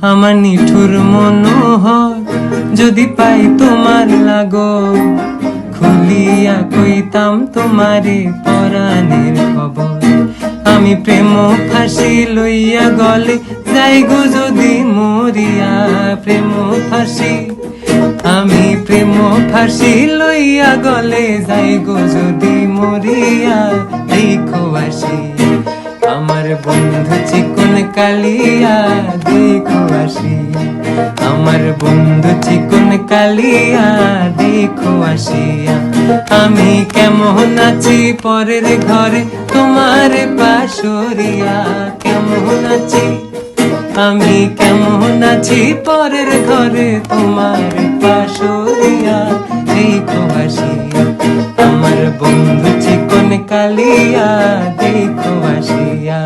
আমার নিঠুর মনোহর যদি পাই তোমার লাগো, খুলিয়া কইতাম তোমারে পরাণের খবর। আমি প্রেম ফাঁসি লইয়া গলে যাই গো যদি মরিয়া, প্রেম ফাঁসি আমি প্রেম ফাঁসি লইয়া গলে যাই গো যদি মরিয়া। দেখো আসি আমার বন্ধু চিকন কালিয়া, দেখো আসি আমার বন্ধু চিকন কালিয়া, দেখো আসিয়া। আমি কেমন আছি পরের ঘরে তোমার পাশরিয়া, কেমন আছি আমি কেমন আছি পরের ঘরে তোমার পাশরিয়া। দেখো আসিয়া আমার বন্ধু চিকন কালিয়া, দেখো আসিয়া।